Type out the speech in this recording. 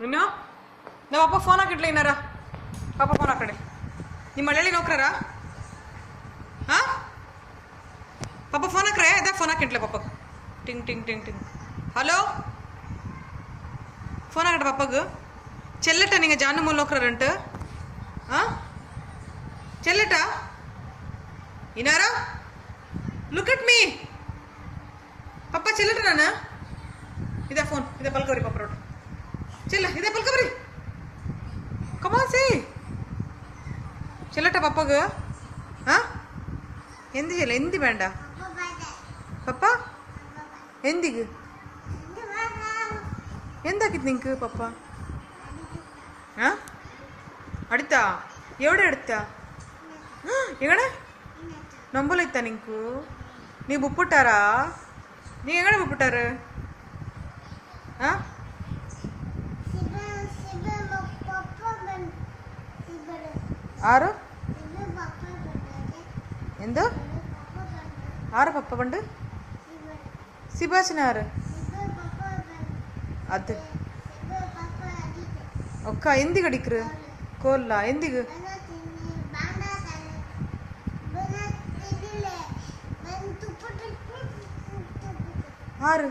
ಇನ್ನು ನಾವು ಅಪ್ಪ ಫೋನ್ ಹಾಕಿಡ್ಲಿ ಏನಾರ ಪಾಪ ಫೋನ್ ಹಾಕಡೆ ನಿಮ್ಮ ಮಳೆಯಲ್ಲಿ ನೋಕ್ರಾರ ಹಾಂ ಪಾಪ ಫೋನ್ ಹಾಕ್ರೆ ಅದೇ ಫೋನ್ ಹಾಕಿಟ್ಲೆ ಪಾಪ ಟಿಂಗ್ ಟಿಂಗ್ ಟಿಂಗ್ ಟಿಂಗ್ ಹಲೋ ಫೋನ್ ಹಾಕಡೆ ಪಾಪಗೆ చెల్లట నీకు జాను మూల నొక్కరంట చెల్లట ఇనారా లుక్ అట్ మీ పప్ప చెల్లట నాన్న ఇదే ఫోన్ ఇదే పలకవరి పప్ప రోడ్ చెల్ల ఇదే పలకవరి కమాసి చెల్లట పప్పగు ఎందు చెల్ల ఎందు వేండ పప్ప ಎಂದಿಗೆ ಎಂದಾಕಿತ್ತು ನಿಂಗೆ ಪಪ್ಪ ಅಡಿತಾ ಎವಡೆ ಅಡಿತಾ ಎಗಡೆ ನಂಬಲೈತಾ ನಿಂಕು ನೀವು ಬುಪ್ಪುಟ್ಟಾರಾ ನೀವು ಎಗಡೆ ಬುಪ್ಪುಟ್ಟಾರ ಆರು ಎಂದು ಆರು ಪಪ್ಪ ಬಂಡು ಸಿಬಾಸಿನಾರು ಅದು ఒక్క ఎందుకు అడిక్రు కోల్లా ఎందుకు ఆరు